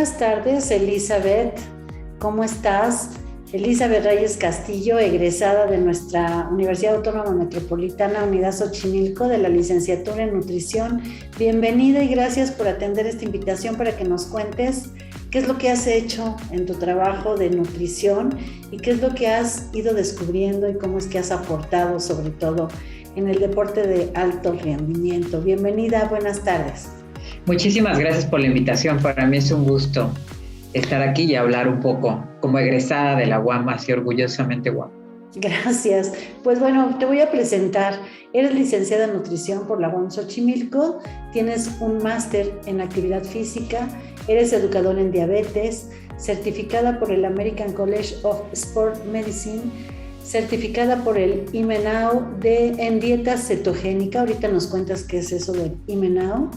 buenas tardes, Elizabeth. ¿Cómo estás? Elizabeth Reyes Castillo, egresada de nuestra Universidad Autónoma Metropolitana Unidad Xochimilco de la licenciatura en Nutrición. Bienvenida y gracias por atender esta invitación para que nos cuentes qué es lo que has hecho en tu trabajo de nutrición y qué es lo que has ido descubriendo y cómo es que has aportado, sobre todo en el deporte de alto rendimiento. Bienvenida, buenas tardes. Muchísimas gracias por la invitación. Para mí es un gusto estar aquí y hablar un poco como egresada de la UAM, así orgullosamente UAM. Gracias. Pues bueno, te voy a presentar. Eres licenciada en nutrición por la UAM Xochimilco, tienes un máster en actividad física, eres educadora en diabetes, certificada por el American College of Sport Medicine, certificada por el IMENAO en dieta cetogénica. Ahorita nos cuentas qué es eso del IMENAO.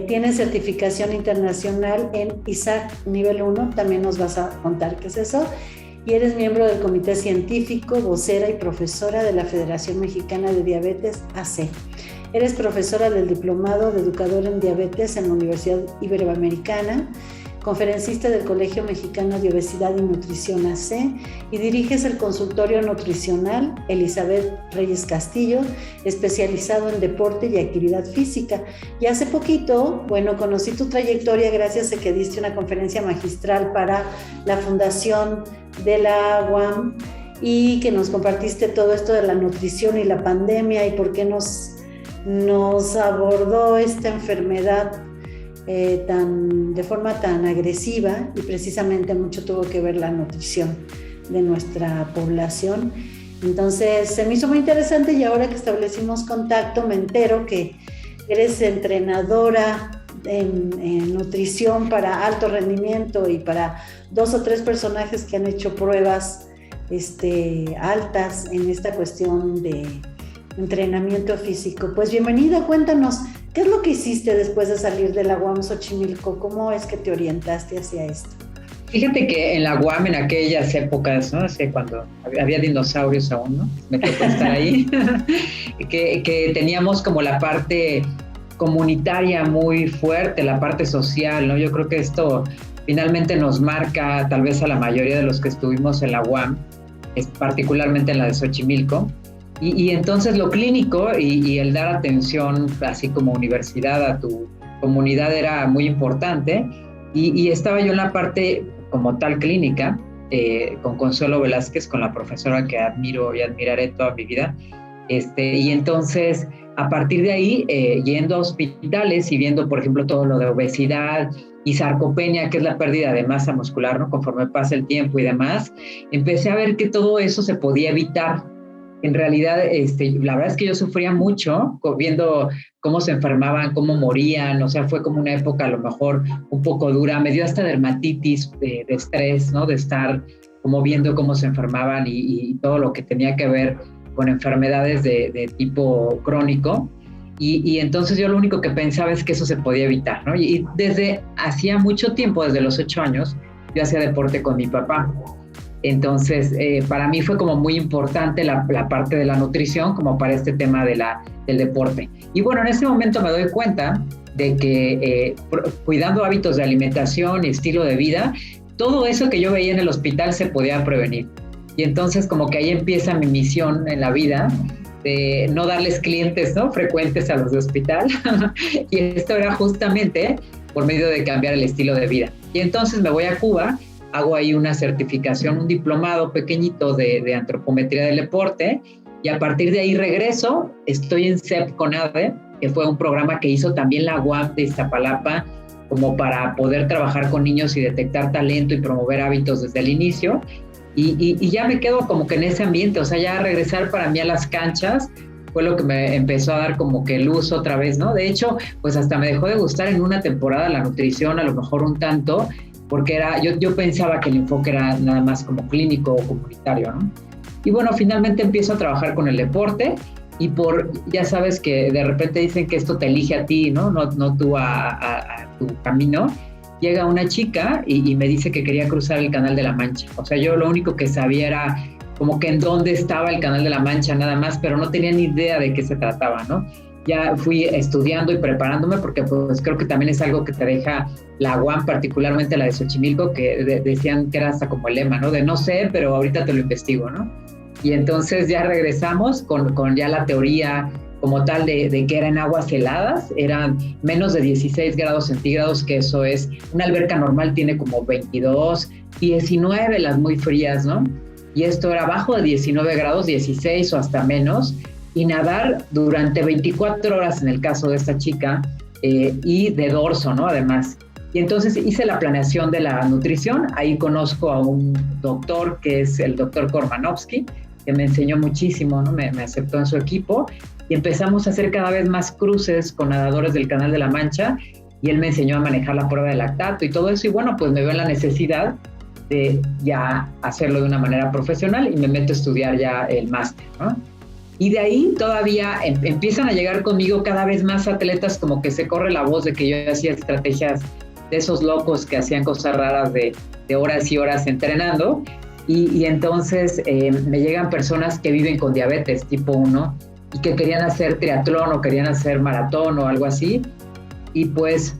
Tienes certificación internacional en ISAC nivel 1, también nos vas a contar qué es eso. Y eres miembro del comité científico, vocera y profesora de la Federación Mexicana de Diabetes, AC. Eres profesora del Diplomado de Educador en Diabetes en la Universidad Iberoamericana, conferencista del Colegio Mexicano de Obesidad y Nutrición AC y diriges el consultorio nutricional Elizabeth Reyes Castillo, especializado en deporte y actividad física. Y hace poquito, conocí tu trayectoria gracias a que diste una conferencia magistral para la Fundación de la UAM y que nos compartiste todo esto de la nutrición y la pandemia y por qué nos abordó esta enfermedad de forma tan agresiva, y precisamente mucho tuvo que ver la nutrición de nuestra población. Entonces se me hizo muy interesante y ahora que establecimos contacto me entero que eres entrenadora en nutrición para alto rendimiento y para 2 o 3 personajes que han hecho pruebas altas en esta cuestión de entrenamiento físico. Pues bienvenida, cuéntanos, ¿qué es lo que hiciste después de salir de la UAM Xochimilco? ¿Cómo es que te orientaste hacia esto? Fíjate que en la UAM, en aquellas épocas, ¿no? Cuando había dinosaurios aún, ¿no? Me tocó estar ahí, que teníamos como la parte comunitaria muy fuerte, la parte social, ¿no? Yo creo que esto finalmente nos marca tal vez a la mayoría de los que estuvimos en la UAM, particularmente en la de Xochimilco. Y entonces lo clínico y el dar atención, así como universidad, a tu comunidad era muy importante. Y estaba yo en la parte como tal clínica, con Consuelo Velázquez, con la profesora que admiro y admiraré toda mi vida. Y entonces, a partir de ahí, yendo a hospitales y viendo, por ejemplo, todo lo de obesidad y sarcopenia, que es la pérdida de masa muscular, ¿no? Conforme pasa el tiempo y demás, empecé a ver que todo eso se podía evitar. En realidad, la verdad es que yo sufría mucho viendo cómo se enfermaban, cómo morían, o sea, fue como una época a lo mejor un poco dura, me dio hasta dermatitis de estrés, ¿no? De estar como viendo cómo se enfermaban y todo lo que tenía que ver con enfermedades de tipo crónico. Y entonces yo lo único que pensaba es que eso se podía evitar, ¿no? Y desde hacía mucho tiempo, desde los 8 años, yo hacía deporte con mi papá. Entonces, para mí fue como muy importante la parte de la nutrición como para este tema del deporte. Y bueno, en ese momento me doy cuenta de que cuidando hábitos de alimentación y estilo de vida, todo eso que yo veía en el hospital se podía prevenir. Y entonces como que ahí empieza mi misión en la vida de no darles clientes, ¿no? frecuentes a los de hospital. Y esto era justamente por medio de cambiar el estilo de vida. Y entonces me voy a Cuba, hago ahí una certificación, un diplomado pequeñito de antropometría del deporte, y a partir de ahí regreso, estoy en CEP CONADE, que fue un programa que hizo también la UAM de Iztapalapa, como para poder trabajar con niños y detectar talento y promover hábitos desde el inicio, y ya me quedo como que en ese ambiente, o sea, ya regresar para mí a las canchas fue lo que me empezó a dar como que luz otra vez, ¿no? De hecho, pues hasta me dejó de gustar en una temporada la nutrición, a lo mejor un tanto, porque yo pensaba que el enfoque era nada más como clínico o comunitario, ¿no? Y bueno, finalmente empiezo a trabajar con el deporte y ya sabes que de repente dicen que esto te elige a ti, ¿no? No tú a tu camino. Llega una chica y me dice que quería cruzar el Canal de la Mancha. O sea, yo lo único que sabía era como que en dónde estaba el Canal de la Mancha nada más, pero no tenía ni idea de qué se trataba, ¿no? ya fui estudiando y preparándome porque pues creo que también es algo que te deja la UAM, particularmente la de Xochimilco, que decían que era hasta como el lema, ¿no? De no sé, pero ahorita te lo investigo, ¿no? Y entonces ya regresamos con ya la teoría como tal de que eran aguas heladas, eran menos de 16 grados centígrados, que eso es, una alberca normal tiene como 22, 19 las muy frías, ¿no? Y esto era abajo de 19 grados, 16 o hasta menos, y nadar durante 24 horas en el caso de esta chica, y de dorso, ¿no? Además. Y entonces hice la planeación de la nutrición, ahí conozco a un doctor que es el doctor Kormanovsky, que me enseñó muchísimo, ¿no? Me aceptó en su equipo y empezamos a hacer cada vez más cruces con nadadores del Canal de la Mancha y él me enseñó a manejar la prueba de lactato y todo eso y bueno, pues me veo en la necesidad de ya hacerlo de una manera profesional y me meto a estudiar ya el máster, ¿no? Y de ahí todavía empiezan a llegar conmigo cada vez más atletas, como que se corre la voz de que yo hacía estrategias de esos locos que hacían cosas raras de horas y horas entrenando. Y entonces me llegan personas que viven con diabetes tipo 1 y que querían hacer triatlón o querían hacer maratón o algo así. Y pues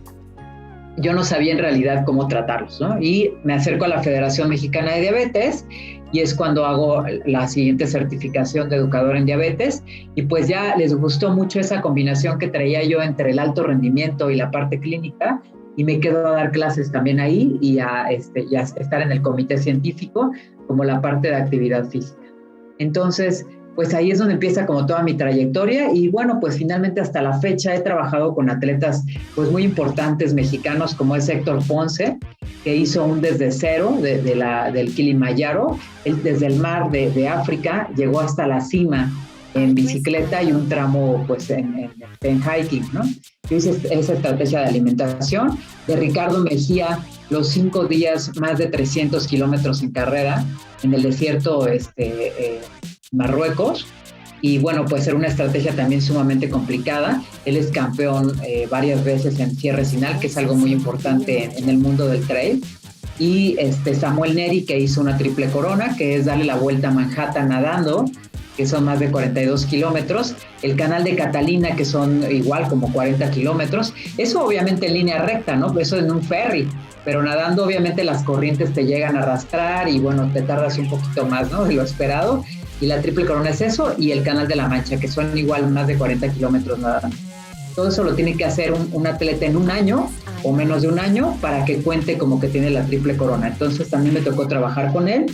yo no sabía en realidad cómo tratarlos, ¿no? Y me acerco a la Federación Mexicana de Diabetes y es cuando hago la siguiente certificación de educador en diabetes y pues ya les gustó mucho esa combinación que traía yo entre el alto rendimiento y la parte clínica y me quedo a dar clases también ahí y a estar en el comité científico como la parte de actividad física. Entonces, pues ahí es donde empieza como toda mi trayectoria y bueno, pues finalmente hasta la fecha he trabajado con atletas pues muy importantes mexicanos como es Héctor Ponce, que hizo un desde cero del Kilimanjaro, él desde el mar de África llegó hasta la cima en bicicleta y un tramo pues en hiking, ¿no? Yo hice esa estrategia de alimentación, de Ricardo Mejía, los 5 días, más de 300 kilómetros en carrera en el desierto Marruecos, y bueno, pues era una estrategia también sumamente complicada. Él es campeón varias veces en cierre final, que es algo muy importante en el mundo del trail, y Samuel Neri, que hizo una triple corona, que es darle la vuelta a Manhattan nadando, que son más de 42 kilómetros, el canal de Catalina, que son igual como 40 kilómetros, eso obviamente en línea recta, ¿no? Eso en un ferry, pero nadando obviamente las corrientes te llegan a arrastrar y bueno, te tardas un poquito más, ¿no? De lo esperado, y la triple corona es eso, y el Canal de la Mancha, que son igual más de 40 kilómetros nadando. Todo eso lo tiene que hacer un atleta en un año o menos de un año para que cuente como que tiene la triple corona. Entonces también me tocó trabajar con él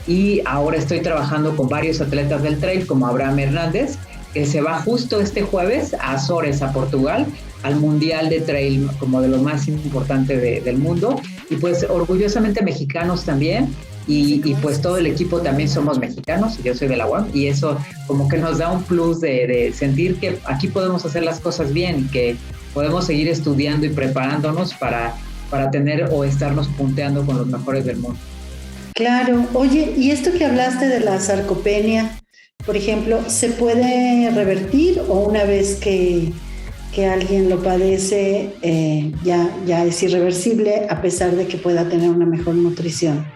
y ahora estoy trabajando con varios atletas del trail como Abraham Hernández, que se va justo este jueves a Azores, a Portugal, al Mundial de Trail como de lo más importante del mundo, y pues orgullosamente mexicanos también, y pues todo el equipo también somos mexicanos, y yo soy de la UAM, y eso como que nos da un plus de sentir que aquí podemos hacer las cosas bien, y que podemos seguir estudiando y preparándonos para tener o estarnos punteando con los mejores del mundo. Claro. Oye, y esto que hablaste de la sarcopenia, por ejemplo, ¿se puede revertir o una vez que alguien lo padece ya es irreversible a pesar de que pueda tener una mejor nutrición?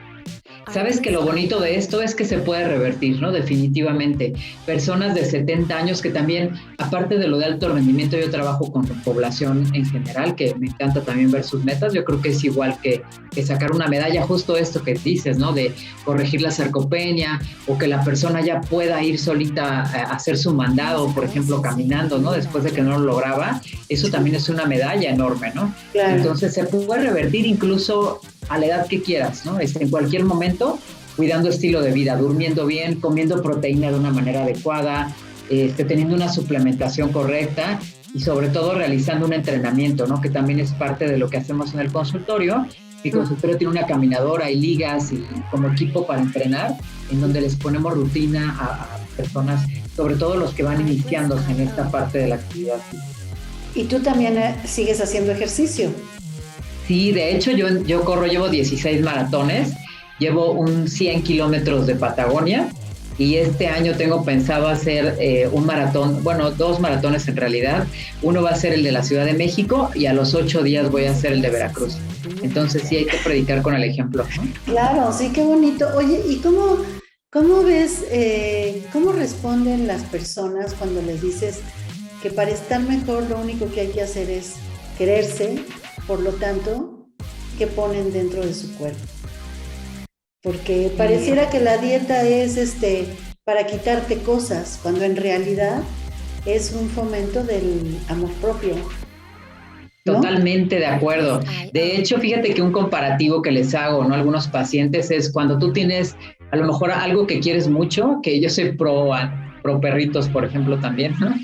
Sabes que lo bonito de esto es que se puede revertir, ¿no? Definitivamente. Personas de 70 años que también, aparte de lo de alto rendimiento, yo trabajo con población en general, que me encanta también ver sus metas. Yo creo que es igual que sacar una medalla, justo esto que dices, ¿no? De corregir la sarcopenia o que la persona ya pueda ir solita a hacer su mandado, por ejemplo, caminando, ¿no? Después de que no lo lograba. Eso también es una medalla enorme, ¿no? Claro. Entonces se puede revertir incluso a la edad que quieras, ¿no? En cualquier momento, cuidando estilo de vida, durmiendo bien, comiendo proteína de una manera adecuada, teniendo una suplementación correcta y sobre todo realizando un entrenamiento, ¿no? Que también es parte de lo que hacemos en el consultorio. Mi consultorio tiene una caminadora y ligas y como equipo para entrenar, en donde les ponemos rutina a personas, sobre todo los que van iniciándose en esta parte de la actividad física. ¿Y tú también sigues haciendo ejercicio? Sí, de hecho yo corro, llevo 16 maratones, llevo un 100 kilómetros de Patagonia y este año tengo pensado hacer un maratón, bueno, 2 maratones en realidad. Uno va a ser el de la Ciudad de México y a los 8 días voy a hacer el de Veracruz. Entonces sí hay que predicar con el ejemplo, ¿no? Claro, sí, qué bonito. Oye, ¿y cómo ves, cómo responden las personas cuando les dices que para estar mejor lo único que hay que hacer es quererse, por lo tanto, ¿qué ponen dentro de su cuerpo? Porque pareciera que la dieta es para quitarte cosas, cuando en realidad es un fomento del amor propio, ¿no? Totalmente de acuerdo. De hecho, fíjate que un comparativo que les hago, ¿no? A algunos pacientes es cuando tú tienes a lo mejor algo que quieres mucho, que yo soy pro perritos, por ejemplo, también, ¿no?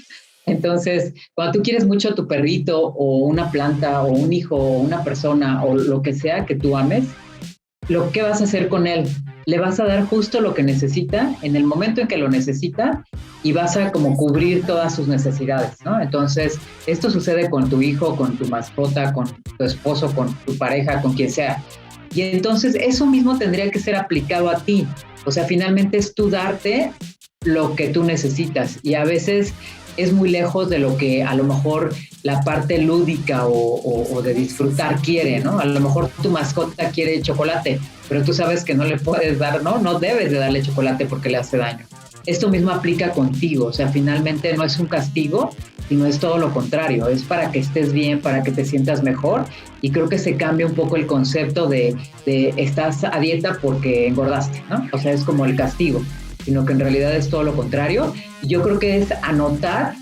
Entonces, cuando tú quieres mucho a tu perrito o una planta o un hijo o una persona o lo que sea que tú ames, lo que vas a hacer con él, le vas a dar justo lo que necesita en el momento en que lo necesita y vas a como cubrir todas sus necesidades, ¿no? Entonces, esto sucede con tu hijo, con tu mascota, con tu esposo, con tu pareja, con quien sea. Y entonces eso mismo tendría que ser aplicado a ti. O sea, finalmente es tú darte lo que tú necesitas y a veces es muy lejos de lo que a lo mejor la parte lúdica o de disfrutar quiere, ¿no? A lo mejor tu mascota quiere chocolate, pero tú sabes que no le puedes dar, ¿no? No debes de darle chocolate porque le hace daño. Esto mismo aplica contigo, o sea, finalmente no es un castigo, sino es todo lo contrario, es para que estés bien, para que te sientas mejor, y creo que se cambia un poco el concepto de estás a dieta porque engordaste, ¿no? O sea, es como el castigo, sino que en realidad es todo lo contrario. Y yo creo que es anotar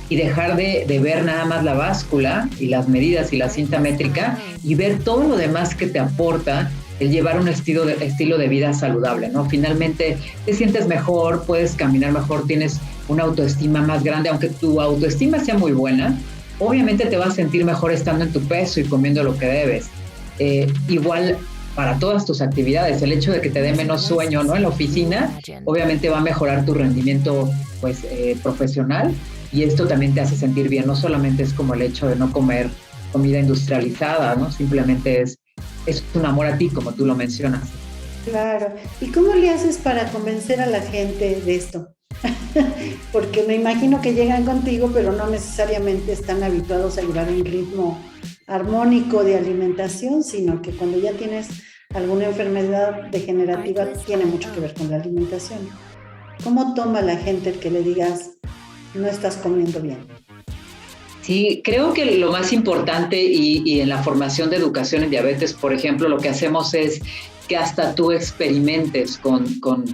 y dejar de ver nada más la báscula y las medidas y la cinta métrica y ver todo lo demás que te aporta el llevar un estilo de vida saludable, ¿no? Finalmente te sientes mejor, puedes caminar mejor, tienes una autoestima más grande, aunque tu autoestima sea muy buena, obviamente te vas a sentir mejor estando en tu peso y comiendo lo que debes. Igual para todas tus actividades, el hecho de que te dé menos sueño, ¿no? En la oficina, obviamente va a mejorar tu rendimiento, pues, profesional, y esto también te hace sentir bien. No solamente es como el hecho de no comer comida industrializada, ¿no? Simplemente es un amor a ti, como tú lo mencionas. Claro. ¿Y cómo le haces para convencer a la gente de esto? Porque me imagino que llegan contigo, pero no necesariamente están habituados a llevar un ritmo armónico de alimentación, sino que cuando ya tienes alguna enfermedad degenerativa tiene mucho que ver con la alimentación. ¿Cómo toma la gente el que le digas no estás comiendo bien? Sí, creo que lo más importante y en la formación de educación en diabetes, por ejemplo, lo que hacemos es que hasta tú experimentes con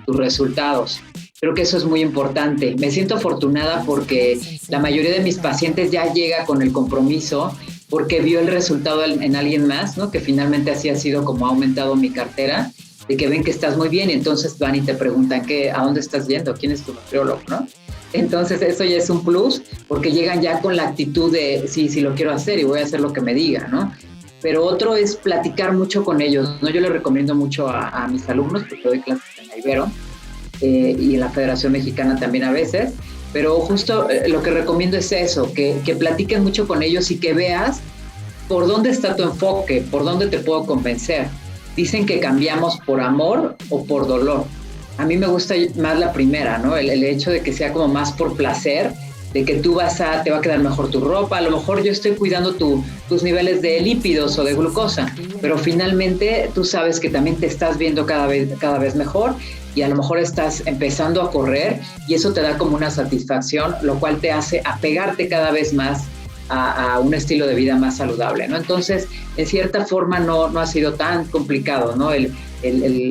tus resultados. Creo que eso es muy importante. Me siento afortunada porque la mayoría de mis pacientes ya llega con el compromiso porque vio el resultado en alguien más, ¿no? Que finalmente así ha sido como ha aumentado mi cartera, de que ven que estás muy bien y entonces van y te preguntan ¿a dónde estás yendo? ¿Quién es tu nutriólogo, no? Entonces eso ya es un plus porque llegan ya con la actitud de sí lo quiero hacer y voy a hacer lo que me diga, ¿no? Pero otro es platicar mucho con ellos, ¿no? Yo les recomiendo mucho a mis alumnos, porque doy clases en la Ibero y en la Federación Mexicana también a veces, pero justo lo que recomiendo es eso, que platiquen mucho con ellos y que veas por dónde está tu enfoque, por dónde te puedo convencer. Dicen que cambiamos por amor o por dolor. A mí me gusta más la primera, ¿no? El hecho de que sea como más por placer, de que tú te va a quedar mejor tu ropa, a lo mejor yo estoy cuidando tus niveles de lípidos o de glucosa, pero finalmente tú sabes que también te estás viendo cada vez mejor y a lo mejor estás empezando a correr y eso te da como una satisfacción, lo cual te hace apegarte cada vez más a un estilo de vida más saludable, ¿no? Entonces, en cierta forma no ha sido tan complicado, ¿no? El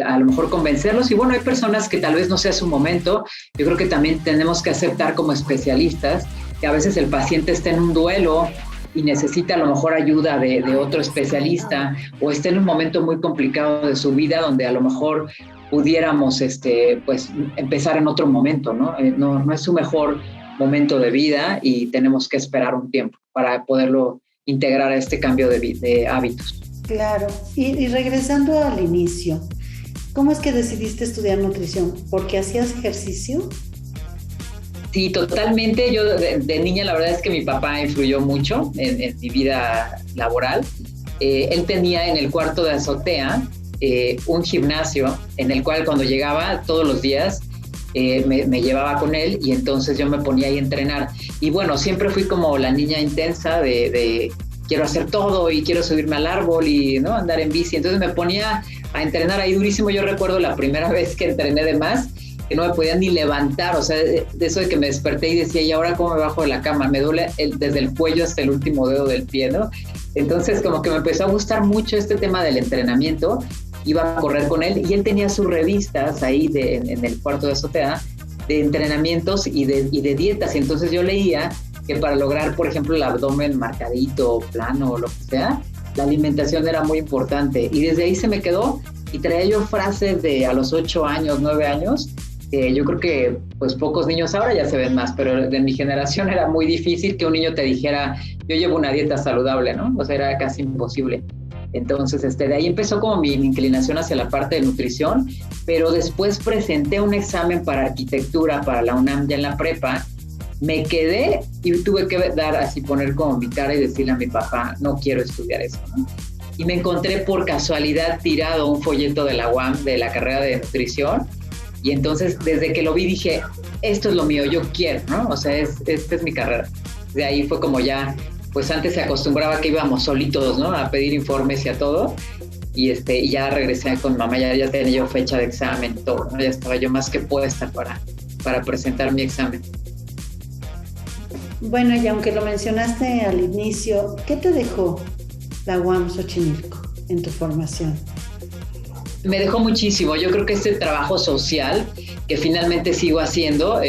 a lo mejor convencerlos y bueno, hay personas que tal vez no sea su momento. Yo creo que también tenemos que aceptar como especialistas que a veces el paciente está en un duelo y necesita a lo mejor ayuda de otro especialista o está en un momento muy complicado de su vida donde a lo mejor pudiéramos pues empezar en otro momento, ¿no? No es su mejor momento de vida y tenemos que esperar un tiempo para poderlo integrar a este cambio de hábitos. Claro, y regresando al inicio, ¿cómo es que decidiste estudiar nutrición? ¿Porque hacías ejercicio? Sí, totalmente. Yo de niña la verdad es que mi papá influyó mucho en mi vida laboral. Él tenía en el cuarto de azotea un gimnasio en el cual cuando llegaba todos los días me llevaba con él y entonces yo me ponía ahí a entrenar. Y bueno, siempre fui como la niña intensa de quiero hacer todo y quiero subirme al árbol y ¿no? Andar en bici. Entonces me ponía a entrenar ahí durísimo. Yo recuerdo la primera vez que entrené de más que no me podía ni levantar, o sea, de eso de que me desperté y decía, ¿y ahora cómo me bajo de la cama? Me duele desde el cuello hasta el último dedo del pie, ¿no? Entonces como que me empezó a gustar mucho este tema del entrenamiento, iba a correr con él y él tenía sus revistas ahí en el cuarto de azotea de entrenamientos y de dietas, y entonces yo leía que para lograr, por ejemplo, el abdomen marcadito, plano o lo que sea, la alimentación era muy importante, y desde ahí se me quedó, y traía yo frases de a los 8 años, 9 años, yo creo que pues pocos niños ahora ya se ven más, pero de mi generación era muy difícil que un niño te dijera, yo llevo una dieta saludable, ¿no? O sea, era casi imposible. Entonces, de ahí empezó como mi inclinación hacia la parte de nutrición, pero después presenté un examen para arquitectura para la UNAM ya en la prepa, me quedé y tuve que poner como mi cara y decirle a mi papá, no quiero estudiar eso, ¿no? Y me encontré por casualidad tirado un folleto de la UAM, de la carrera de nutrición, y entonces desde que lo vi dije, esto es lo mío, yo quiero, ¿no? O sea, esta es mi carrera. De ahí fue como ya, pues antes se acostumbraba que íbamos solitos, ¿no? A pedir informes y a todo, y ya regresé con mamá, ya tenía yo fecha de examen y todo, ¿no? Ya estaba yo más que puesta para presentar mi examen. Bueno, y aunque lo mencionaste al inicio, ¿qué te dejó la UAM Xochimilco en tu formación? Me dejó muchísimo. Yo creo que este trabajo social que finalmente sigo haciendo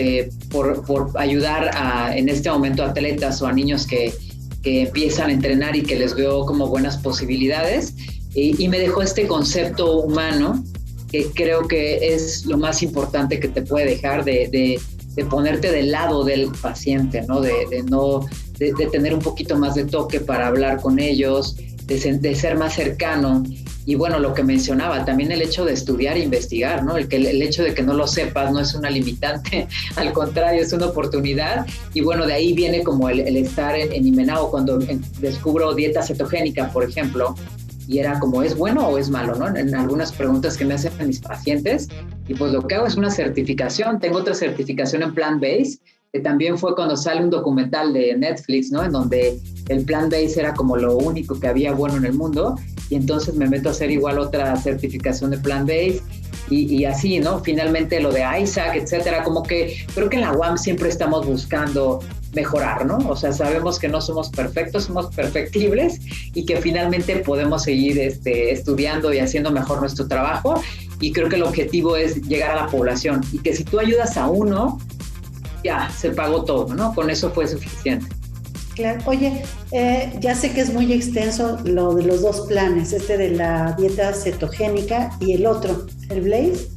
por ayudar en este momento a atletas o a niños que empiezan a entrenar y que les veo como buenas posibilidades, y me dejó este concepto humano que creo que es lo más importante que te puede dejar de ponerte del lado del paciente, ¿no? De tener un poquito más de toque para hablar con ellos, de ser más cercano. Y bueno, lo que mencionaba, también el hecho de estudiar e investigar, ¿no? El hecho de que no lo sepas no es una limitante, al contrario, es una oportunidad. Y bueno, de ahí viene como el estar en Imenao, cuando descubro dieta cetogénica, por ejemplo, y era como, ¿es bueno o es malo, no? En algunas preguntas que me hacen mis pacientes, y pues lo que hago es una certificación. Tengo otra certificación en plant-based, que también fue cuando sale un documental de Netflix, ¿no? En donde el plant-based era como lo único que había bueno en el mundo, y entonces me meto a hacer igual otra certificación de plant-based, y así, ¿no? Finalmente lo de ISAC, etcétera, como que creo que en la UAM siempre estamos buscando mejorar, ¿no? O sea, sabemos que no somos perfectos, somos perfectibles, y que finalmente podemos seguir estudiando y haciendo mejor nuestro trabajo, y creo que el objetivo es llegar a la población, y que si tú ayudas a uno, ya, se pagó todo, ¿no? Con eso fue suficiente. Claro. Oye, ya sé que es muy extenso lo de los dos planes, de la dieta cetogénica y el otro, el Blaze.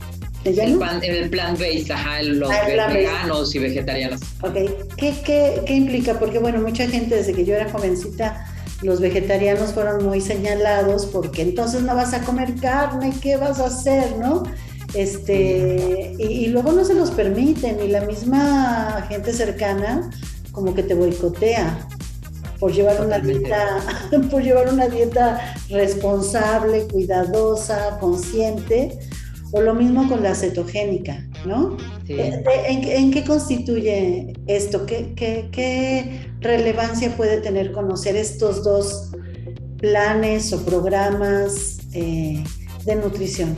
El plant-based, los veganos y vegetarianos. Ok, ¿Qué implica? Porque bueno, mucha gente desde que yo era jovencita, los vegetarianos fueron muy señalados porque entonces no vas a comer carne, ¿qué vas a hacer, no? Y luego no se los permiten, y la misma gente cercana como que te boicotea por llevar una dieta responsable, cuidadosa, consciente, o lo mismo con la cetogénica, ¿no? Sí. ¿En qué constituye esto? ¿Qué relevancia puede tener conocer estos dos planes o programas de nutrición?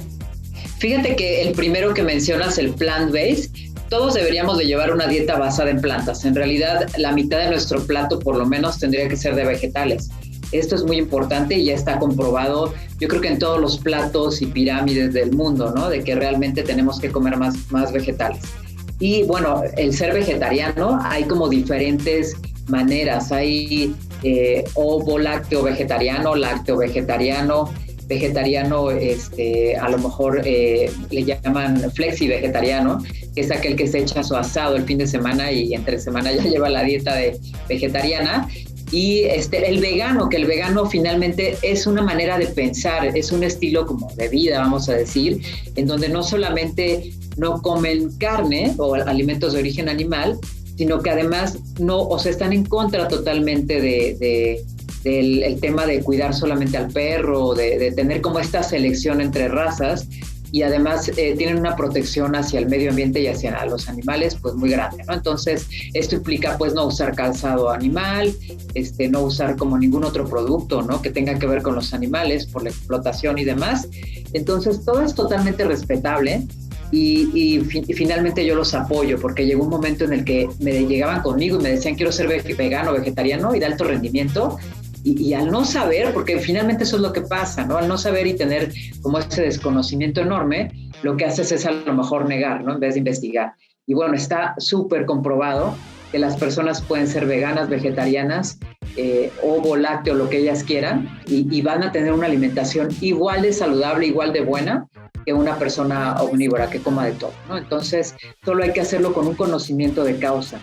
Fíjate que el primero que mencionas, el plant-based, todos deberíamos de llevar una dieta basada en plantas. En realidad, la mitad de nuestro plato por lo menos tendría que ser de vegetales. Esto es muy importante y ya está comprobado, yo creo que en todos los platos y pirámides del mundo, ¿no? De que realmente tenemos que comer más vegetales. Y bueno, el ser vegetariano, hay como diferentes maneras. Hay ovo-lácteo vegetariano, lácteo vegetariano, a lo mejor le llaman flexi-vegetariano, que es aquel que se echa su asado el fin de semana y entre semana ya lleva la dieta vegetariana. Y el vegano, que el vegano finalmente es una manera de pensar, es un estilo como de vida, vamos a decir, en donde no solamente no comen carne o alimentos de origen animal, sino que además están en contra totalmente del tema de cuidar solamente al perro, de tener como esta selección entre razas, y además tienen una protección hacia el medio ambiente y hacia los animales pues muy grande, ¿no? Entonces esto implica pues no usar calzado animal, no usar como ningún otro producto, ¿no? Que tenga que ver con los animales por la explotación y demás. Entonces todo es totalmente respetable, y finalmente yo los apoyo, porque llegó un momento en el que me llegaban conmigo y me decían quiero ser vegano, vegetariano y de alto rendimiento, y al no saber, porque finalmente eso es lo que pasa, ¿no? Al no saber y tener como ese desconocimiento enorme, lo que haces es a lo mejor negar, ¿no? En vez de investigar. Y bueno, está súper comprobado que las personas pueden ser veganas, vegetarianas, ovo, lácteo, lo que ellas quieran, y van a tener una alimentación igual de saludable, igual de buena que una persona omnívora que coma de todo, ¿no? Entonces, solo hay que hacerlo con un conocimiento de causa,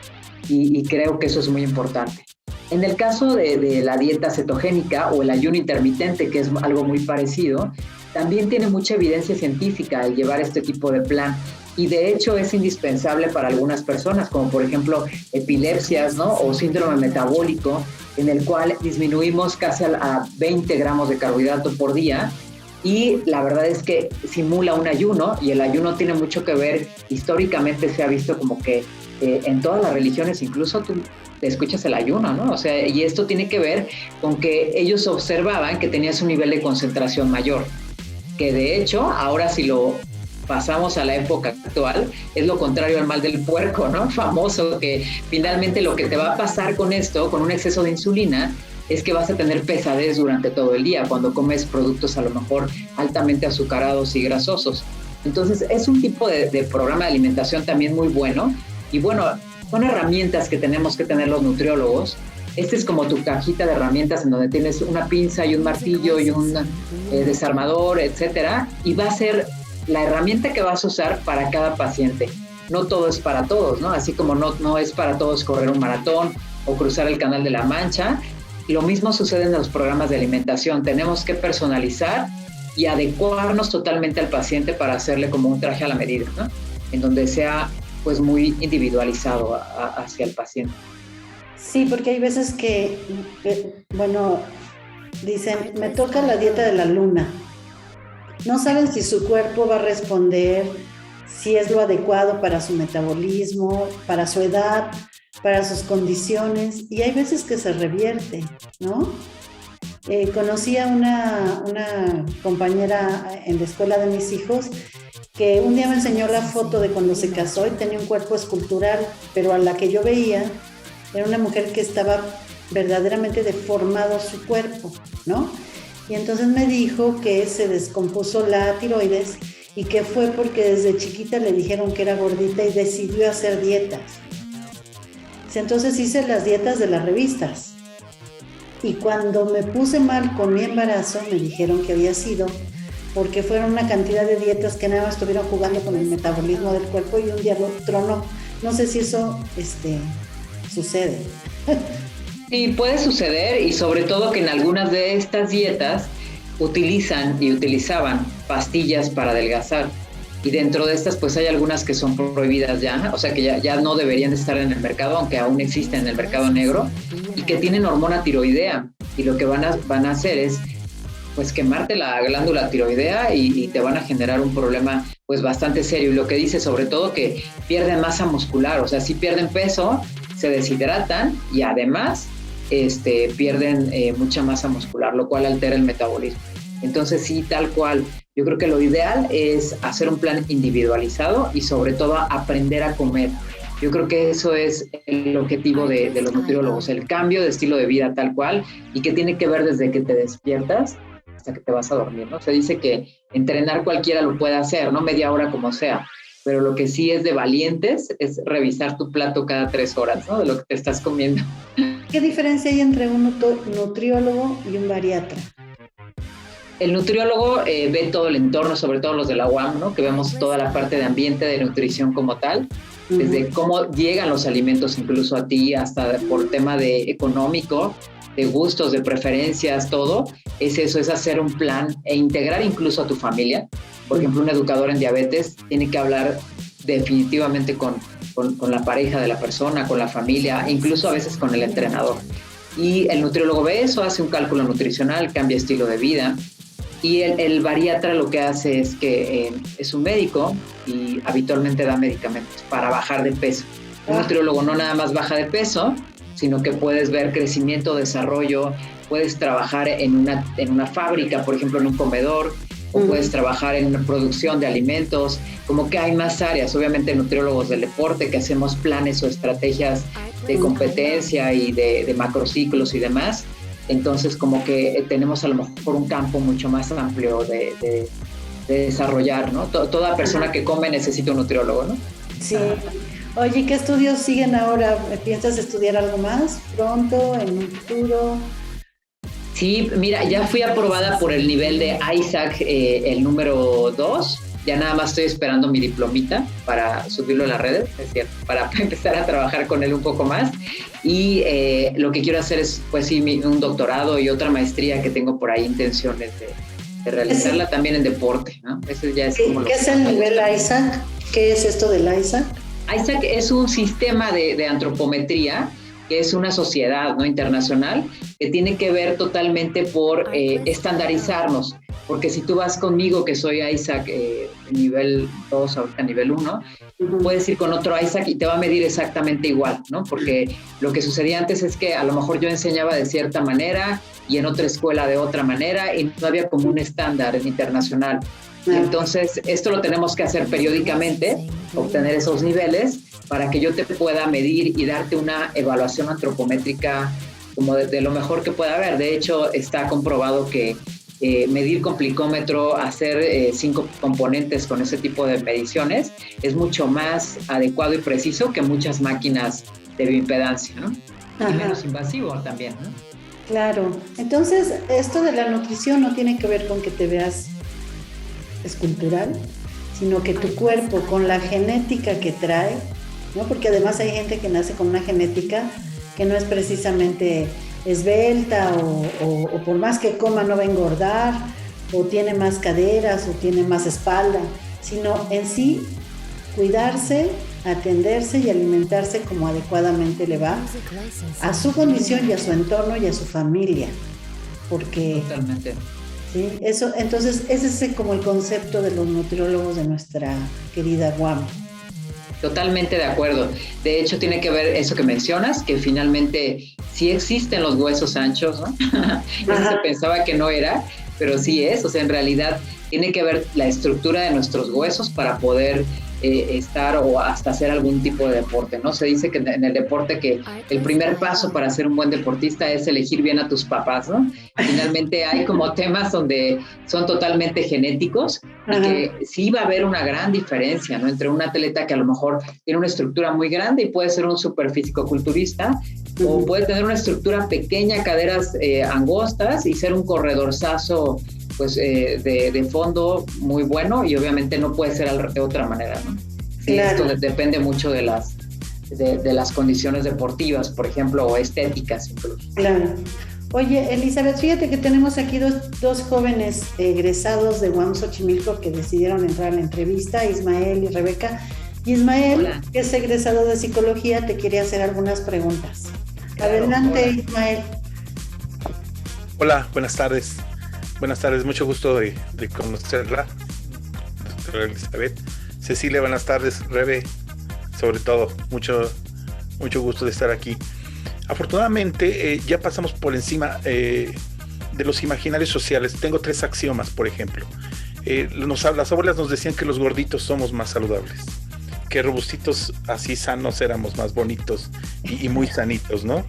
y creo que eso es muy importante. En el caso de la dieta cetogénica o el ayuno intermitente, que es algo muy parecido, también tiene mucha evidencia científica el llevar este tipo de plan, y de hecho es indispensable para algunas personas, como por ejemplo epilepsias, ¿no? O síndrome metabólico, en el cual disminuimos casi a 20 gramos de carbohidrato por día, y la verdad es que simula un ayuno, y el ayuno tiene mucho que ver, históricamente se ha visto como que en todas las religiones, incluso tú escuchas el ayuno, ¿no? O sea, y esto tiene que ver con que ellos observaban que tenías un nivel de concentración mayor, que de hecho, ahora si lo pasamos a la época actual, es lo contrario al mal del puerco, ¿no? Famoso, que finalmente lo que te va a pasar con esto, con un exceso de insulina, es que vas a tener pesadez durante todo el día cuando comes productos a lo mejor altamente azucarados y grasosos. Entonces, es un tipo de programa de alimentación también muy bueno, y bueno, son herramientas que tenemos que tener los nutriólogos. Este es como tu cajita de herramientas en donde tienes una pinza y un martillo y un desarmador, etcétera, y va a ser la herramienta que vas a usar para cada paciente. No todo es para todos, ¿no? Así como no es para todos correr un maratón o cruzar el Canal de la Mancha. Lo mismo sucede en los programas de alimentación. Tenemos que personalizar y adecuarnos totalmente al paciente para hacerle como un traje a la medida, ¿no? En donde sea pues muy individualizado hacia el paciente. Sí, porque hay veces que, bueno, dicen, me toca la dieta de la luna. No saben si su cuerpo va a responder, si es lo adecuado para su metabolismo, para su edad, para sus condiciones, y hay veces que se revierte, ¿no? Conocí a una compañera en la escuela de mis hijos que un día me enseñó la foto de cuando se casó y tenía un cuerpo escultural, pero a la que yo veía era una mujer que estaba verdaderamente deformado su cuerpo, ¿no? Y entonces me dijo que se descompuso la tiroides y que fue porque desde chiquita le dijeron que era gordita y decidió hacer dietas. Entonces hice las dietas de las revistas. Y cuando me puse mal con mi embarazo, me dijeron que había sido porque fueron una cantidad de dietas que nada más estuvieron jugando con el metabolismo del cuerpo y un día lo tronó. No sé si eso sucede. Sí, puede suceder, y sobre todo que en algunas de estas dietas utilizan y utilizaban pastillas para adelgazar, y dentro de estas pues hay algunas que son prohibidas ya, o sea que ya no deberían de estar en el mercado, aunque aún existen en el mercado negro, y que tienen hormona tiroidea, y lo que van a hacer es pues quemarte la glándula tiroidea y te van a generar un problema pues bastante serio, y lo que dice sobre todo que pierden masa muscular, o sea, si pierden peso, se deshidratan y además pierden mucha masa muscular, lo cual altera el metabolismo. Entonces sí, tal cual, yo creo que lo ideal es hacer un plan individualizado y sobre todo aprender a comer. Yo creo que eso es el objetivo de los nutriólogos, el cambio de estilo de vida tal cual, y que tiene que ver desde que te despiertas hasta que te vas a dormir, ¿no? Se dice que entrenar cualquiera lo puede hacer, ¿no? Media hora como sea, pero lo que sí es de valientes es revisar tu plato cada 3 horas, ¿no? De lo que te estás comiendo. ¿Qué diferencia hay entre un nutriólogo y un bariatra? El nutriólogo ve todo el entorno, sobre todo los de la UAM, ¿no? Que vemos toda la parte de ambiente, de nutrición como tal, desde cómo llegan los alimentos incluso a ti, hasta por tema de económico, de gustos, de preferencias, todo. Es eso, es hacer un plan e integrar incluso a tu familia. Por ejemplo, un educador en diabetes tiene que hablar definitivamente con la pareja de la persona, con la familia, incluso a veces con el entrenador. Y el nutriólogo ve eso, hace un cálculo nutricional, cambia estilo de vida. Y el bariatra lo que hace es que es un médico y habitualmente da medicamentos para bajar de peso. Un nutriólogo no nada más baja de peso, sino que puedes ver crecimiento, desarrollo, puedes trabajar en una fábrica, por ejemplo, en un comedor, o puedes trabajar en producción de alimentos, como que hay más áreas, obviamente nutriólogos del deporte que hacemos planes o estrategias de competencia y de macrociclos y demás, entonces como que tenemos a lo mejor un campo mucho más amplio de desarrollar, ¿no? Toda persona que come necesita un nutriólogo, ¿no? Sí. Oye, ¿qué estudios siguen ahora? ¿Piensas estudiar algo más pronto, en un futuro? Sí, mira, ya fui aprobada por el nivel de ISAC, el número 2. Ya nada más estoy esperando mi diplomita para subirlo a las redes, es cierto, para empezar a trabajar con él un poco más. Y lo que quiero hacer es, pues sí, un doctorado y otra maestría que tengo por ahí intenciones de realizarla también en deporte, ¿no? Eso ya es como ¿Qué es el nivel ISAC? ¿Qué es esto del ISAC? ISAC es un sistema de antropometría, que es una sociedad, ¿no?, internacional, que tiene que ver totalmente por estandarizarnos, porque si tú vas conmigo, que soy ISAC nivel 2, ahorita nivel 1, puedes ir con otro ISAC y te va a medir exactamente igual, ¿no? Porque lo que sucedía antes es que a lo mejor yo enseñaba de cierta manera y en otra escuela de otra manera y no había como un estándar internacional. Entonces, esto lo tenemos que hacer periódicamente, obtener esos niveles para que yo te pueda medir y darte una evaluación antropométrica como de lo mejor que pueda haber. De hecho, está comprobado que medir con plicómetro, hacer 5 componentes con ese tipo de mediciones, es mucho más adecuado y preciso que muchas máquinas de bioimpedancia, ¿no? Y menos invasivo también, ¿no? Claro. Entonces, esto de la nutrición no tiene que ver con que te veas escultural, sino que tu cuerpo, con la genética que trae, ¿no? Porque además hay gente que nace con una genética que no es precisamente esbelta o por más que coma no va a engordar, o tiene más caderas o tiene más espalda, sino en sí cuidarse, atenderse y alimentarse como adecuadamente le va a su condición y a su entorno y a su familia, porque totalmente. ¿sí? Eso, entonces ese es como el concepto de los nutriólogos de nuestra querida UAM. Totalmente de acuerdo. De hecho, tiene que ver eso que mencionas, que finalmente sí existen los huesos anchos, ¿no? Eso se pensaba que no era, pero sí es. O sea, en realidad tiene que ver la estructura de nuestros huesos para poder estar o hasta hacer algún tipo de deporte, ¿no? Se dice que en el deporte que el primer paso para ser un buen deportista es elegir bien a tus papás, ¿no? Finalmente hay como temas donde son totalmente genéticos y que sí va a haber una gran diferencia, ¿no? Entre un atleta que a lo mejor tiene una estructura muy grande y puede ser un super fisicoculturista, o puede tener una estructura pequeña, caderas angostas y ser un corredorzazo pues de fondo muy bueno, y obviamente no puede ser de otra manera, ¿no? Sí, claro. Esto depende mucho de las condiciones deportivas, por ejemplo, o estéticas incluso. Claro. Oye, Elizabeth, fíjate que tenemos aquí dos jóvenes egresados de UAM Xochimilco que decidieron entrar a la entrevista, Ismael y Rebeca. Ismael, hola, que es egresado de psicología, te quiere hacer algunas preguntas. Claro, adelante, hola. Ismael. Hola, buenas tardes. Buenas tardes, mucho gusto de conocerla, doctora Elizabeth. Cecilia, buenas tardes. Rebe, sobre todo, mucho gusto de estar aquí. Afortunadamente, ya pasamos por encima de los imaginarios sociales. Tengo 3 axiomas, por ejemplo. Las abuelas nos decían que los gorditos somos más saludables, que robustitos así sanos éramos más bonitos y muy sanitos, ¿no?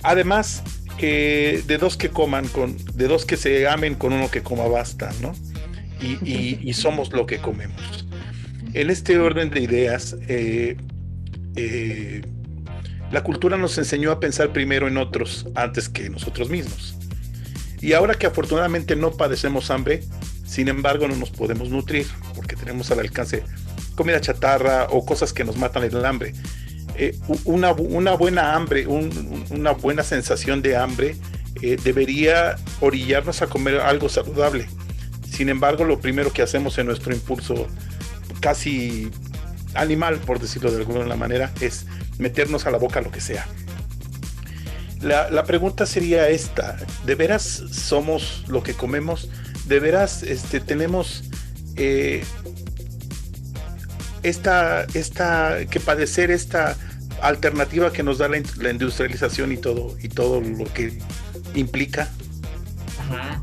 Además, que de 2 que coman, de 2 que se amen, con 1 que coma basta, ¿no? Y somos lo que comemos. En este orden de ideas, la cultura nos enseñó a pensar primero en otros antes que nosotros mismos. Y ahora que afortunadamente no padecemos hambre, sin embargo no nos podemos nutrir, porque tenemos al alcance comida chatarra o cosas que nos matan el hambre. Una buena hambre, una buena sensación de hambre debería orillarnos a comer algo saludable. Sin embargo, lo primero que hacemos en nuestro impulso casi animal, por decirlo de alguna manera, es meternos a la boca lo que sea. La pregunta sería esta: ¿de veras somos lo que comemos? ¿De veras tenemos que padecer esta alternativa que nos da la industrialización y todo lo que implica? Ajá.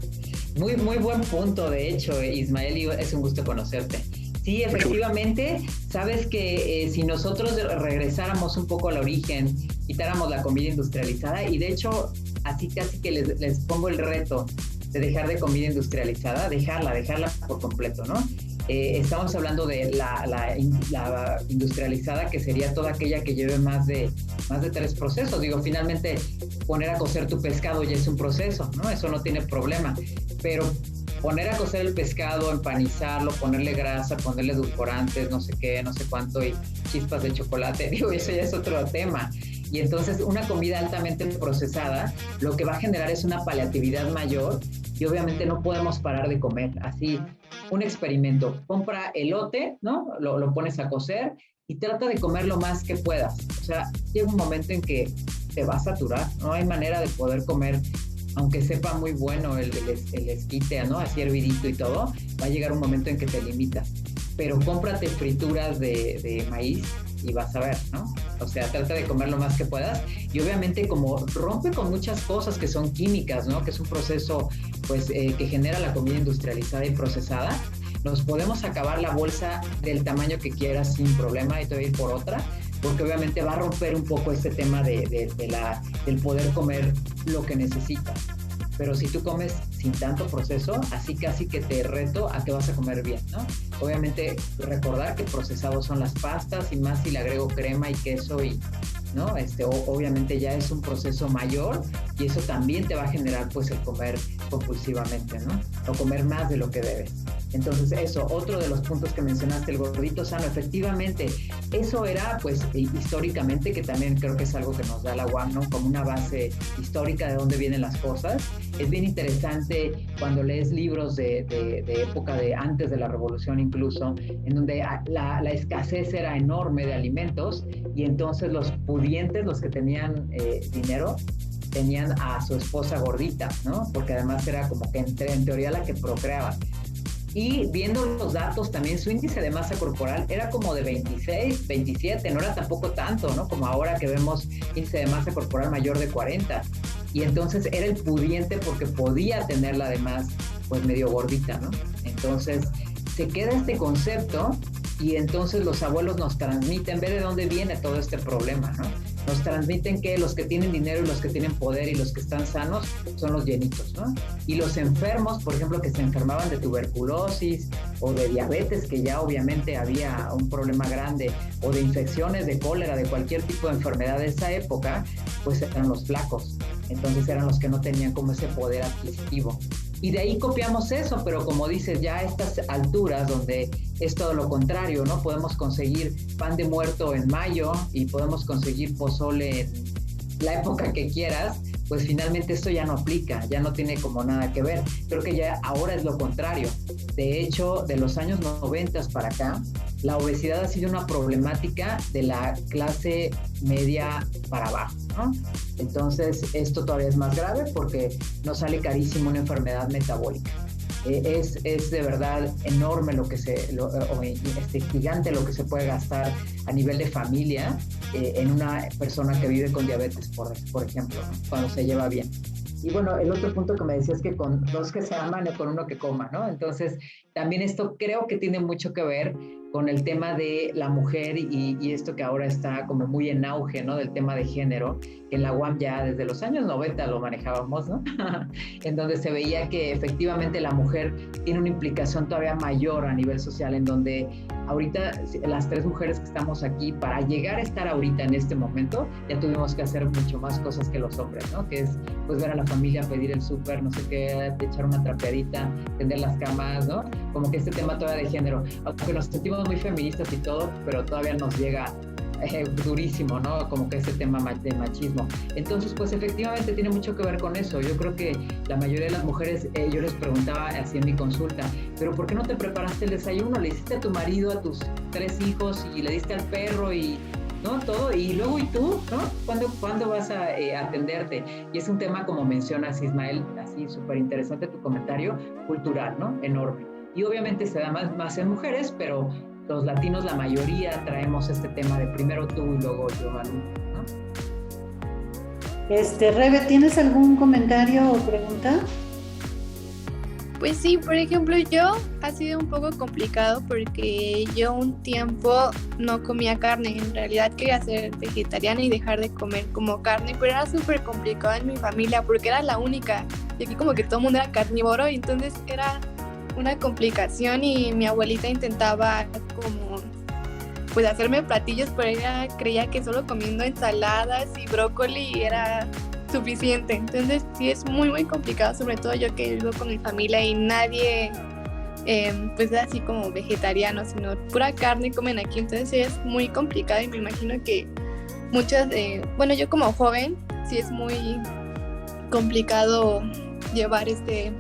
Muy, muy buen punto, de hecho, Ismael, y es un gusto conocerte. Sí, efectivamente, sabes que si nosotros regresáramos un poco al origen, quitáramos la comida industrializada, y de hecho, así casi que les pongo el reto de dejar de comida industrializada, dejarla por completo, ¿no? Estamos hablando de la industrializada, que sería toda aquella que lleve más de 3 procesos. Digo, finalmente poner a cocer tu pescado ya es un proceso, ¿no? Eso no tiene problema. Pero poner a cocer el pescado, empanizarlo, ponerle grasa, ponerle edulcorantes, no sé qué, no sé cuánto, y chispas de chocolate, digo, eso ya es otro tema. Y entonces una comida altamente procesada lo que va a generar es una paliatividad mayor, y obviamente no podemos parar de comer. Así, un experimento: compra elote, ¿no? Lo pones a cocer y trata de comer lo más que puedas. O sea, llega un momento en que te va a saturar, no hay manera de poder comer, aunque sepa muy bueno el esquite, ¿no? Así hervidito y todo, va a llegar un momento en que te limitas. Pero cómprate frituras de maíz y vas a ver, ¿no? O sea, trata de comer lo más que puedas, y obviamente como rompe con muchas cosas que son químicas, ¿no? Que es un proceso, pues, que genera la comida industrializada y procesada, nos podemos acabar la bolsa del tamaño que quieras sin problema, y te voy a ir por otra, porque obviamente va a romper un poco este tema del poder comer lo que necesitas. Pero si tú comes sin tanto proceso, así casi que te reto a que vas a comer bien, ¿no? Obviamente recordar que procesados son las pastas, y más si le agrego crema y queso, y ¿no? Obviamente ya es un proceso mayor, y eso también te va a generar pues el comer compulsivamente, ¿no? O comer más de lo que debes. Entonces eso, otro de los puntos que mencionaste, el gordito sano, efectivamente, eso era pues históricamente, que también creo que es algo que nos da la UAM, ¿no? Como una base histórica de dónde vienen las cosas. Es bien interesante cuando lees libros de época de antes de la revolución incluso, en donde la escasez era enorme de alimentos, y entonces los pudientes, los que tenían dinero, tenían a su esposa gordita, ¿no? Porque además era como que en teoría la que procreaba. Y viendo los datos también, su índice de masa corporal era como de 26, 27, no era tampoco tanto, ¿no? Como ahora que vemos índice de masa corporal mayor de 40. Y entonces era el pudiente porque podía tenerla además pues medio gordita, ¿no? Entonces se queda este concepto, y entonces los abuelos nos transmiten, ve de dónde viene todo este problema, ¿no? Nos transmiten que los que tienen dinero y los que tienen poder y los que están sanos son los llenitos, ¿no? Y los enfermos, por ejemplo, que se enfermaban de tuberculosis o de diabetes, que ya obviamente había un problema grande, o de infecciones de cólera, de cualquier tipo de enfermedad de esa época, pues eran los flacos. Entonces eran los que no tenían como ese poder adquisitivo. Y de ahí copiamos eso, pero como dices, ya a estas alturas donde es todo lo contrario, ¿no? Podemos conseguir pan de muerto en mayo y podemos conseguir pozole en la época que quieras, pues finalmente esto ya no aplica, ya no tiene como nada que ver. Creo que ya ahora es lo contrario. De hecho, de los años 90 para acá, la obesidad ha sido una problemática de la clase media para abajo, ¿no? Entonces, esto todavía es más grave porque nos sale carísimo una enfermedad metabólica. Es de verdad enorme gigante lo que se puede gastar a nivel de familia en una persona que vive con diabetes, por ejemplo, ¿no? Cuando se lleva bien. Y bueno, el otro punto que me decías, que con dos que se aman o con uno que coma, ¿no? Entonces, también esto creo que tiene mucho que ver con el tema de la mujer y esto que ahora está como muy en auge, ¿no? Del tema de género, que en la UAM ya desde los años 90 lo manejábamos, ¿no? En donde se veía que efectivamente la mujer tiene una implicación todavía mayor a nivel social, en donde ahorita las 3 mujeres que estamos aquí, para llegar a estar ahorita en este momento, ya tuvimos que hacer mucho más cosas que los hombres, ¿no? Que es pues ver a la familia, pedir el súper, no sé qué, echar una trapeadita, tender las camas, ¿no? Como que este tema todavía de género, aunque nos sentimos muy feministas y todo, pero todavía nos llega durísimo, ¿no? Como que ese tema de machismo. Entonces, pues efectivamente tiene mucho que ver con eso. Yo creo que la mayoría de las mujeres, yo les preguntaba así en mi consulta, pero ¿por qué no te preparaste el desayuno? ¿Le hiciste a tu marido, a tus 3 hijos, y le diste al perro y ¿no? Todo, y luego, ¿y tú? ¿No? ¿Cuándo vas a atenderte? Y es un tema, como mencionas, Ismael, así súper interesante tu comentario, cultural, ¿no? Enorme. Y obviamente se da más en mujeres, pero los latinos, la mayoría, traemos este tema de primero tú y luego yo, ¿no? Rebe, ¿tienes algún comentario o pregunta? Pues sí, por ejemplo, yo ha sido un poco complicado porque yo un tiempo no comía carne. En realidad quería ser vegetariana y dejar de comer como carne, pero era súper complicado en mi familia porque era la única. Y aquí como que todo el mundo era carnívoro y entonces era una complicación y mi abuelita intentaba como pues hacerme platillos, pero ella creía que solo comiendo ensaladas y brócoli era suficiente. Entonces sí es muy muy complicado, sobre todo yo que vivo con mi familia y nadie pues es así como vegetariano, sino pura carne comen aquí. Entonces sí es muy complicado y me imagino que muchas, bueno, yo como joven sí es muy complicado llevar este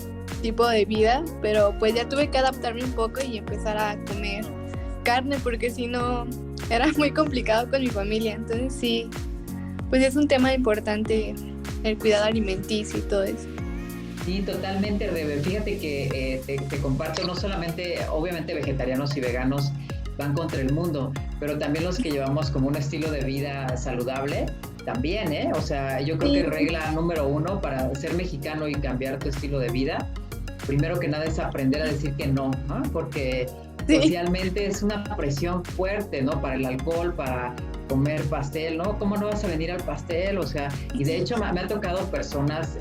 tipo de vida, pero pues ya tuve que adaptarme un poco y empezar a comer carne porque si no era muy complicado con mi familia. Entonces sí, pues es un tema importante el cuidado alimenticio y todo eso. Sí, totalmente, Rebe. Fíjate que te comparto, no solamente, obviamente, vegetarianos y veganos van contra el mundo, pero también los que llevamos como un estilo de vida saludable, también, ¿eh? O sea, yo creo que regla número 1 para ser mexicano y cambiar tu estilo de vida, primero que nada es aprender a decir que no, ¿no? Porque socialmente es una presión fuerte, ¿no? Para el alcohol, para comer pastel, ¿no? ¿Cómo no vas a venir al pastel? O sea, y de hecho me ha tocado personas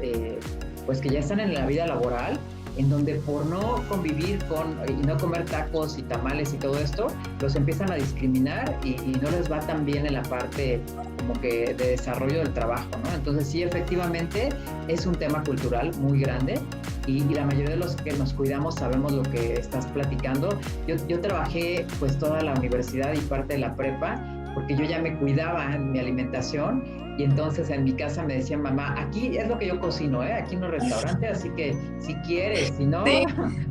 pues que ya están en la vida laboral, en donde por no convivir con y no comer tacos y tamales y todo esto, los empiezan a discriminar y no les va tan bien en la parte como que de desarrollo del trabajo, ¿no? Entonces sí, efectivamente es un tema cultural muy grande y la mayoría de los que nos cuidamos sabemos lo que estás platicando. Yo trabajé pues toda la universidad y parte de la prepa porque yo ya me cuidaba en mi alimentación y entonces en mi casa me decían, mamá, aquí es lo que yo cocino, aquí no es restaurante, así que si quieres, si no,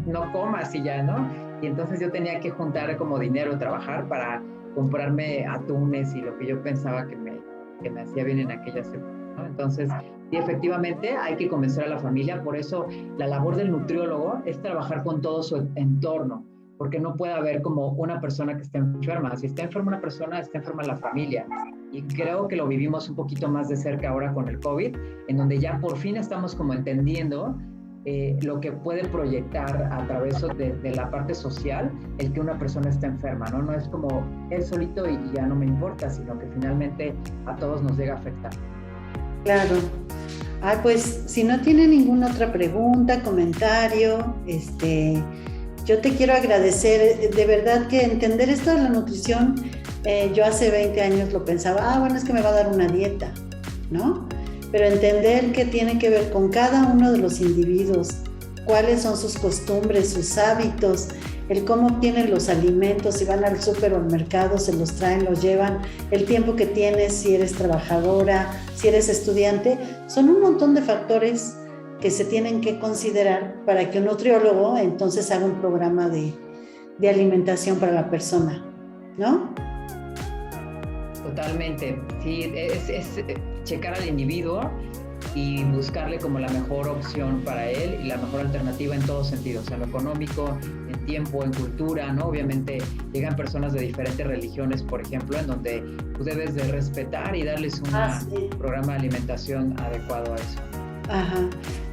no comas y ya, ¿no? Y entonces yo tenía que juntar como dinero, trabajar para comprarme atunes y lo que yo pensaba que me hacía bien en aquellas épocas, ¿no? Entonces, sí, efectivamente hay que convencer a la familia, por eso la labor del nutriólogo es trabajar con todo su entorno, porque no puede haber como una persona que esté enferma. Si está enferma una persona, está enferma la familia. Y creo que lo vivimos un poquito más de cerca ahora con el COVID, en donde ya por fin estamos como entendiendo lo que puede proyectar a través de la parte social el que una persona está enferma, ¿no? No es como él solito y ya no me importa, sino que finalmente a todos nos llega a afectar. Claro. Pues si no tiene ninguna otra pregunta, comentario, yo te quiero agradecer, de verdad que entender esto de la nutrición, yo hace 20 años lo pensaba, bueno, es que me va a dar una dieta, ¿no? Pero entender que tiene que ver con cada uno de los individuos, cuáles son sus costumbres, sus hábitos, el cómo obtienen los alimentos, si van al súper o al mercado, se los traen, los llevan, el tiempo que tienes, si eres trabajadora, si eres estudiante, son un montón de factores que se tienen que considerar para que un nutriólogo entonces haga un programa de alimentación para la persona, ¿no? Totalmente, sí, es checar al individuo y buscarle como la mejor opción para él y la mejor alternativa en todos sentidos, en lo económico, en tiempo, en cultura, ¿no? Obviamente llegan personas de diferentes religiones, por ejemplo, en donde tú debes de respetar y darles un programa de alimentación adecuado a eso. Ajá.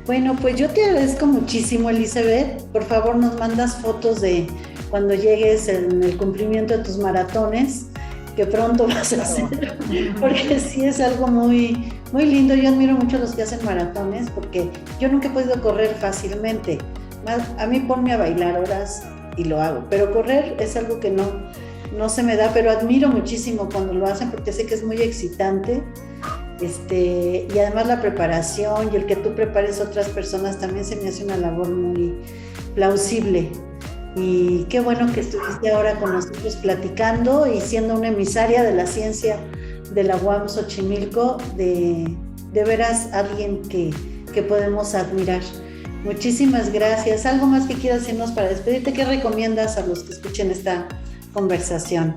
Bueno, pues yo te agradezco muchísimo, Elizabeth. Por favor, nos mandas fotos de cuando llegues en el cumplimiento de tus maratones, que pronto vas a hacer, porque sí es algo muy, muy lindo. Yo admiro mucho a los que hacen maratones, porque yo nunca he podido correr fácilmente. A mí ponme a bailar horas y lo hago, pero correr es algo que no se me da, pero admiro muchísimo cuando lo hacen, porque sé que es muy excitante. Y además la preparación y el que tú prepares a otras personas también se me hace una labor muy plausible. Y qué bueno que estuviste ahora con nosotros platicando y siendo una emisaria de la ciencia de la UAM Xochimilco, de veras alguien que podemos admirar. Muchísimas gracias. ¿Algo más que quieras decirnos para despedirte? ¿Qué recomiendas a los que escuchen esta conversación?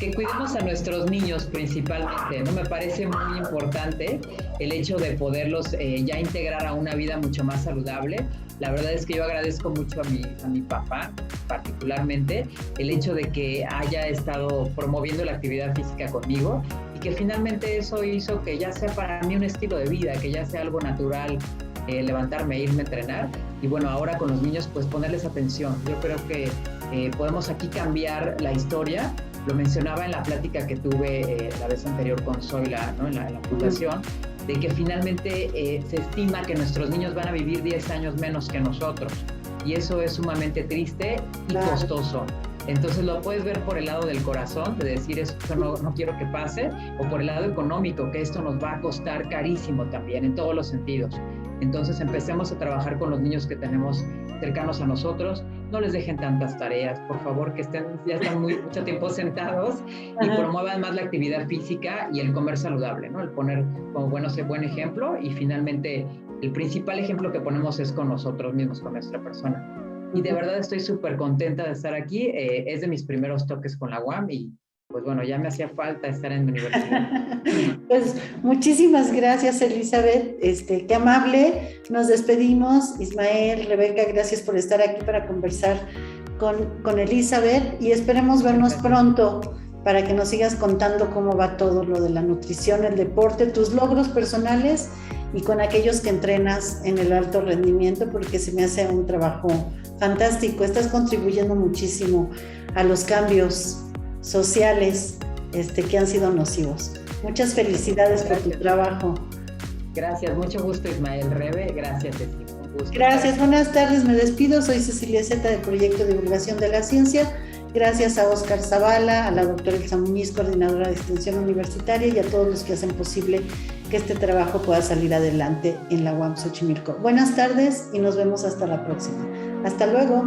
Que cuidemos a nuestros niños principalmente, ¿no? Me parece muy importante el hecho de poderlos ya integrar a una vida mucho más saludable. La verdad es que yo agradezco mucho a mi papá, particularmente, el hecho de que haya estado promoviendo la actividad física conmigo y que finalmente eso hizo que ya sea para mí un estilo de vida, que ya sea algo natural levantarme, irme a entrenar. Y bueno, ahora con los niños, pues ponerles atención. Yo creo que podemos aquí cambiar la historia. Lo mencionaba en la plática que tuve la vez anterior con Zoila, ¿no? en la fundación, de que finalmente se estima que nuestros niños van a vivir 10 años menos que nosotros. Y eso es sumamente triste y costoso. Entonces lo puedes ver por el lado del corazón, de decir eso no quiero que pase, o por el lado económico, que esto nos va a costar carísimo también, en todos los sentidos. Entonces empecemos a trabajar con los niños que tenemos cercanos a nosotros, no les dejen tantas tareas, por favor, que ya están mucho tiempo sentados, y promuevan más la actividad física y el comer saludable, ¿no? El poner como ese buen ejemplo, y finalmente el principal ejemplo que ponemos es con nosotros mismos, con nuestra persona. Y de verdad estoy súper contenta de estar aquí, es de mis primeros toques con la UAM y pues bueno, ya me hacía falta estar en mi universidad. Pues muchísimas gracias, Elizabeth, qué amable. Nos despedimos. Ismael, Rebeca, gracias por estar aquí para conversar con Elizabeth y esperemos vernos pronto para que nos sigas contando cómo va todo lo de la nutrición, el deporte, tus logros personales y con aquellos que entrenas en el alto rendimiento, porque se me hace un trabajo fantástico. Estás contribuyendo muchísimo a los cambios sociales que han sido nocivos. Muchas felicidades por tu trabajo. Gracias, mucho gusto, Ismael, Rebe, gracias. Un gusto. Gracias, buenas tardes, me despido. Soy Cecilia Zeta del Proyecto de Divulgación de la Ciencia. Gracias a Óscar Zavala, a la doctora Elsa Muñiz, coordinadora de Extensión Universitaria, y a todos los que hacen posible que este trabajo pueda salir adelante en la UAM Xochimilco. Buenas tardes y nos vemos hasta la próxima. Hasta luego.